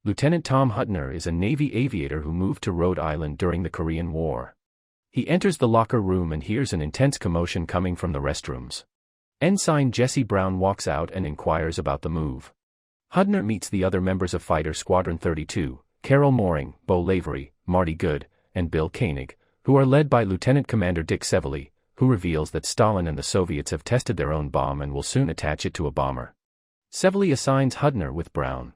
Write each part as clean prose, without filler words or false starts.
Lieutenant Tom Hutner is a Navy aviator who moved to Rhode Island during the Korean War. He enters the locker room and hears an intense commotion coming from the restrooms. Ensign Jesse Brown walks out and inquires about the move. Hutner meets the other members of Fighter Squadron 32, Carol Mooring, Bo Lavery, Marty Good, and Bill Koenig, who are led by Lieutenant Commander Dick Sevely, who reveals that Stalin and the Soviets have tested their own bomb and will soon attach it to a bomber. Sevely assigns Hutner with Brown.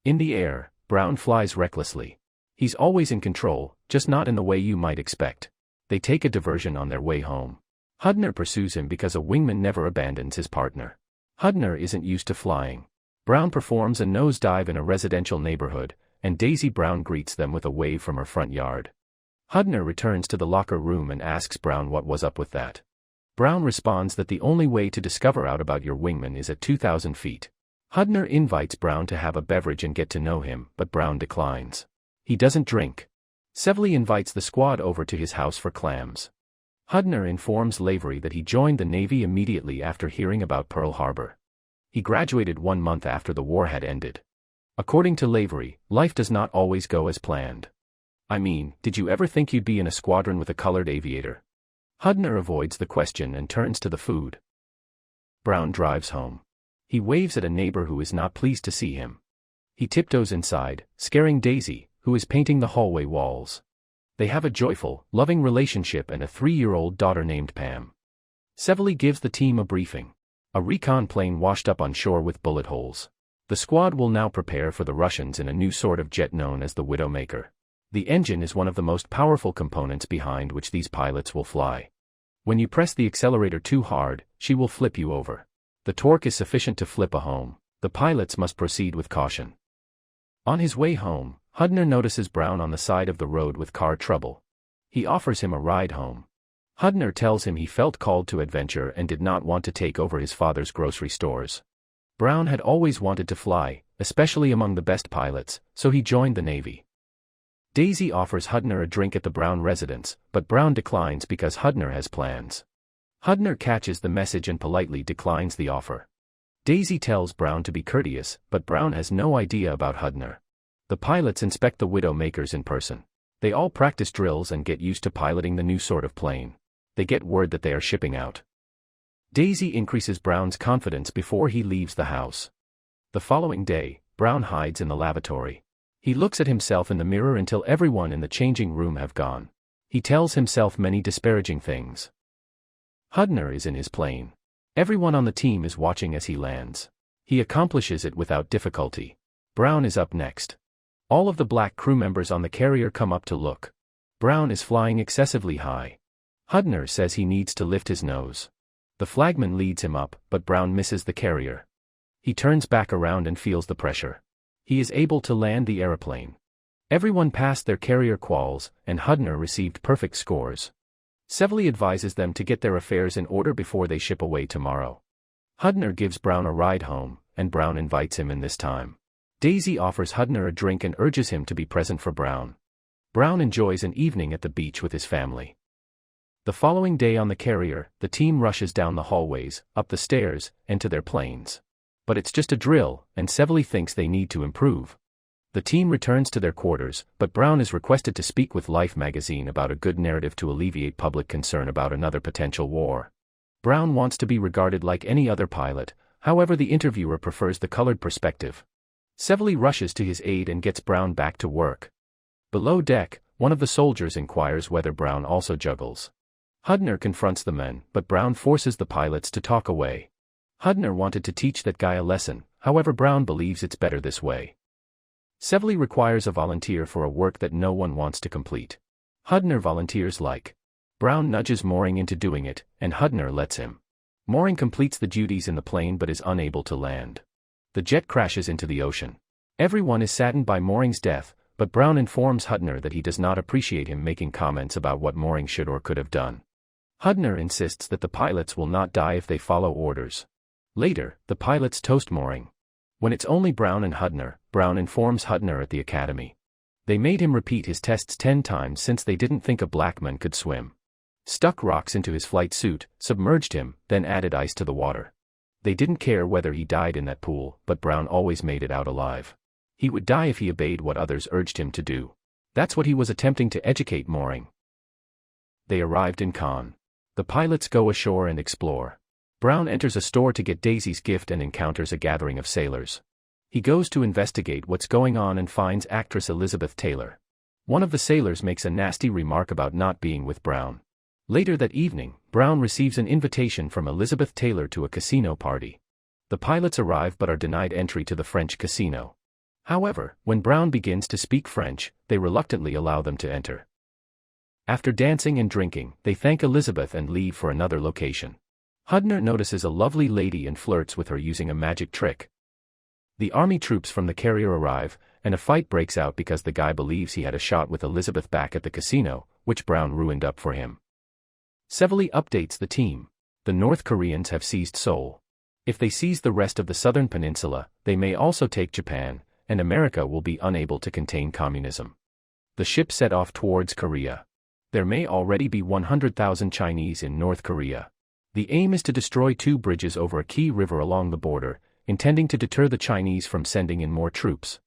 In the air, Brown flies recklessly. He's always in control, just not in the way you might expect. They take a diversion on their way home. Hutner pursues him because a wingman never abandons his partner. Hutner isn't used to flying. Brown performs a nosedive in a residential neighborhood, and Daisy Brown greets them with a wave from her front yard. Hutner returns to the locker room and asks Brown what was up with that. Brown responds that the only way to discover out about your wingman is at 2,000 feet. Hutner invites Brown to have a beverage and get to know him, but Brown declines. He doesn't drink. Sevely invites the squad over to his house for clams. Hutner informs Lavery that he joined the Navy immediately after hearing about Pearl Harbor. He graduated 1 month after the war had ended. According to Lavery, life does not always go as planned. I mean, did you ever think you'd be in a squadron with a colored aviator? Hutner avoids the question and turns to the food. Brown drives home. He waves at a neighbor who is not pleased to see him. He tiptoes inside, scaring Daisy, who is painting the hallway walls. They have a joyful, loving relationship and a 3-year-old daughter named Pam. Sevely gives the team a briefing. A recon plane washed up on shore with bullet holes. The squad will now prepare for the Russians in a new sort of jet known as the Widowmaker. The engine is one of the most powerful components behind which these pilots will fly. When you press the accelerator too hard, she will flip you over. The torque is sufficient to flip a home. The pilots must proceed with caution. On his way home, Hutner notices Brown on the side of the road with car trouble. He offers him a ride home. Hutner tells him he felt called to adventure and did not want to take over his father's grocery stores. Brown had always wanted to fly, especially among the best pilots, so he joined the Navy. Daisy offers Hutner a drink at the Brown residence, but Brown declines because Hutner has plans. Hutner catches the message and politely declines the offer. Daisy tells Brown to be courteous, but Brown has no idea about Hutner. The pilots inspect the Widowmakers in person. They all practice drills and get used to piloting the new sort of plane. They get word that they are shipping out. Daisy increases Brown's confidence before he leaves the house. The following day, Brown hides in the lavatory. He looks at himself in the mirror until everyone in the changing room have gone. He tells himself many disparaging things. Hutner is in his plane. Everyone on the team is watching as he lands. He accomplishes it without difficulty. Brown is up next. All of the black crew members on the carrier come up to look. Brown is flying excessively high. Hutner says he needs to lift his nose. The flagman leads him up, but Brown misses the carrier. He turns back around and feels the pressure. He is able to land the aeroplane. Everyone passed their carrier quals, and Hutner received perfect scores. Sevely advises them to get their affairs in order before they ship away tomorrow. Hutner gives Brown a ride home, and Brown invites him in this time. Daisy offers Hutner a drink and urges him to be present for Brown. Brown enjoys an evening at the beach with his family. The following day on the carrier, the team rushes down the hallways, up the stairs, and to their planes. But it's just a drill, and Sevely thinks they need to improve. The team returns to their quarters, but Brown is requested to speak with Life magazine about a good narrative to alleviate public concern about another potential war. Brown wants to be regarded like any other pilot, however the interviewer prefers the colored perspective. Sevely rushes to his aid and gets Brown back to work. Below deck, one of the soldiers inquires whether Brown also juggles. Hutner confronts the men, but Brown forces the pilots to talk away. Hutner wanted to teach that guy a lesson, however Brown believes it's better this way. Sevely requires a volunteer for a work that no one wants to complete. Hutner volunteers like. Brown nudges Mooring into doing it, and Hutner lets him. Mooring completes the duties in the plane but is unable to land. The jet crashes into the ocean. Everyone is saddened by Mooring's death, but Brown informs Hutner that he does not appreciate him making comments about what Mooring should or could have done. Hutner insists that the pilots will not die if they follow orders. Later, the pilots toast Mooring. When it's only Brown and Hutner, Brown informs Hutner at the academy. They made him repeat his tests 10 times since they didn't think a black man could swim. Stuck rocks into his flight suit, submerged him, then added ice to the water. They didn't care whether he died in that pool, but Brown always made it out alive. He would die if he obeyed what others urged him to do. That's what he was attempting to educate Mooring. They arrived in Cannes. The pilots go ashore and explore. Brown enters a store to get Daisy's gift and encounters a gathering of sailors. He goes to investigate what's going on and finds actress Elizabeth Taylor. One of the sailors makes a nasty remark about not being with Brown. Later that evening, Brown receives an invitation from Elizabeth Taylor to a casino party. The pilots arrive but are denied entry to the French casino. However, when Brown begins to speak French, they reluctantly allow them to enter. After dancing and drinking, they thank Elizabeth and leave for another location. Hudner notices a lovely lady and flirts with her using a magic trick. The army troops from the carrier arrive, and a fight breaks out because the guy believes he had a shot with Elizabeth back at the casino, which Brown ruined up for him. Sevely updates the team. The North Koreans have seized Seoul. If they seize the rest of the southern peninsula, they may also take Japan, and America will be unable to contain communism. The ship set off towards Korea. There may already be 100,000 Chinese in North Korea. The aim is to destroy 2 bridges over a key river along the border, intending to deter the Chinese from sending in more troops.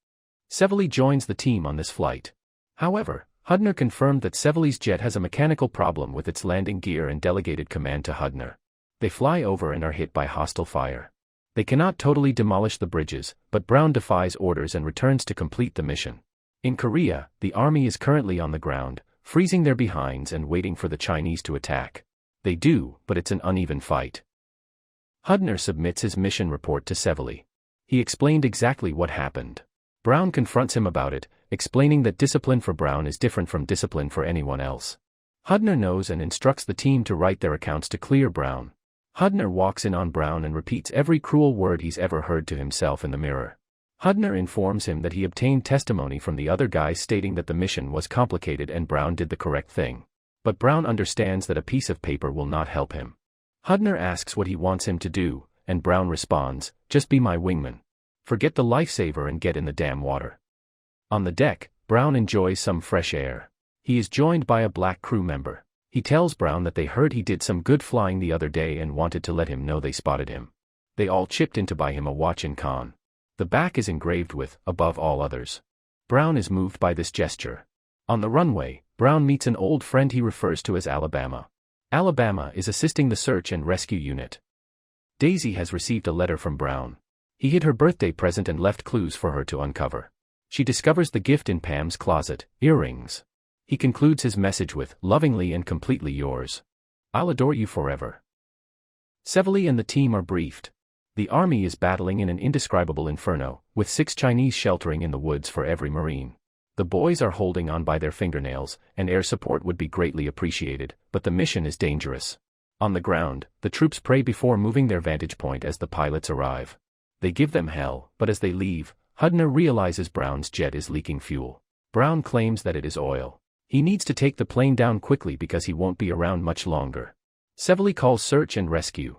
Sevely joins the team on this flight. However, Hudner confirmed that Sevely's jet has a mechanical problem with its landing gear and delegated command to Hudner. They fly over and are hit by hostile fire. They cannot totally demolish the bridges, but Brown defies orders and returns to complete the mission. In Korea, the army is currently on the ground, freezing their behinds and waiting for the Chinese to attack. They do, but it's an uneven fight. Hudner submits his mission report to Sevely. He explained exactly what happened. Brown confronts him about it, explaining that discipline for Brown is different from discipline for anyone else. Hudner knows and instructs the team to write their accounts to clear Brown. Hudner walks in on Brown and repeats every cruel word he's ever heard to himself in the mirror. Hudner informs him that he obtained testimony from the other guys stating that the mission was complicated and Brown did the correct thing. But Brown understands that a piece of paper will not help him. Hudner asks what he wants him to do, and Brown responds, "Just be my wingman. Forget the lifesaver and get in the damn water." On the deck, Brown enjoys some fresh air. He is joined by a black crew member. He tells Brown that they heard he did some good flying the other day and wanted to let him know they spotted him. They all chipped in to buy him a watch in Cannes. The back is engraved with, "Above all others." Brown is moved by this gesture. On the runway, Brown meets an old friend he refers to as Alabama. Alabama is assisting the search and rescue unit. Daisy has received a letter from Brown. He hid her birthday present and left clues for her to uncover. She discovers the gift in Pam's closet, earrings. He concludes his message with, "Lovingly and completely yours. I'll adore you forever." Sevely and the team are briefed. The army is battling in an indescribable inferno, with 6 Chinese sheltering in the woods for every Marine. The boys are holding on by their fingernails, and air support would be greatly appreciated, but the mission is dangerous. On the ground, the troops pray before moving their vantage point as the pilots arrive. They give them hell, but as they leave, Hudner realizes Brown's jet is leaking fuel. Brown claims that it is oil. He needs to take the plane down quickly because he won't be around much longer. Sevely calls search and rescue.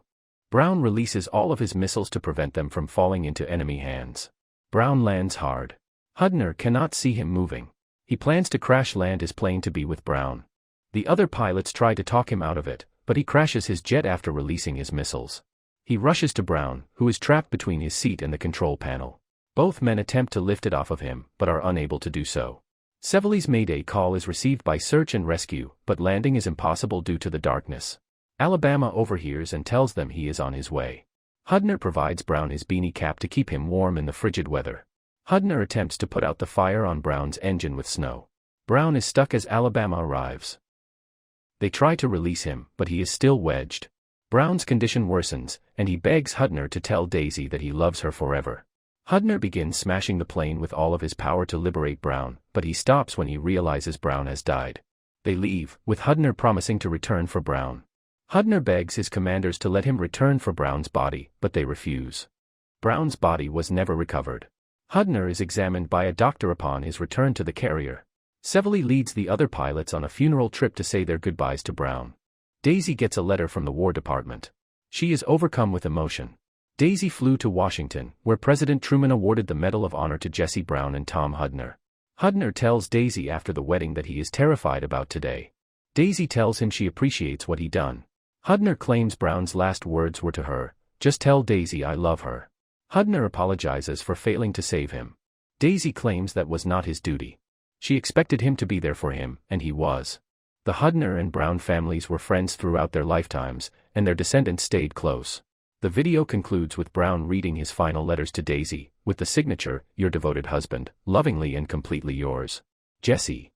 Brown releases all of his missiles to prevent them from falling into enemy hands. Brown lands hard. Hudner cannot see him moving. He plans to crash land his plane to be with Brown. The other pilots try to talk him out of it, but he crashes his jet after releasing his missiles. He rushes to Brown, who is trapped between his seat and the control panel. Both men attempt to lift it off of him, but are unable to do so. Sevely's mayday call is received by search and rescue, but landing is impossible due to the darkness. Alabama overhears and tells them he is on his way. Hudner provides Brown his beanie cap to keep him warm in the frigid weather. Hudner attempts to put out the fire on Brown's engine with snow. Brown is stuck as Alabama arrives. They try to release him, but he is still wedged. Brown's condition worsens, and he begs Hudner to tell Daisy that he loves her forever. Hudner begins smashing the plane with all of his power to liberate Brown, but he stops when he realizes Brown has died. They leave, with Hudner promising to return for Brown. Hudner begs his commanders to let him return for Brown's body, but they refuse. Brown's body was never recovered. Hudner is examined by a doctor upon his return to the carrier. Sevely leads the other pilots on a funeral trip to say their goodbyes to Brown. Daisy gets a letter from the War Department. She is overcome with emotion. Daisy flew to Washington, where President Truman awarded the Medal of Honor to Jesse Brown and Tom Hudner. Hudner tells Daisy after the wedding that he is terrified about today. Daisy tells him she appreciates what he done. Hudner claims Brown's last words were to her, "Just tell Daisy I love her." Hudner apologizes for failing to save him. Daisy claims that was not his duty. She expected him to be there for him, and he was. The Hudner and Brown families were friends throughout their lifetimes, and their descendants stayed close. The video concludes with Brown reading his final letters to Daisy, with the signature, "Your devoted husband, lovingly and completely yours, Jesse."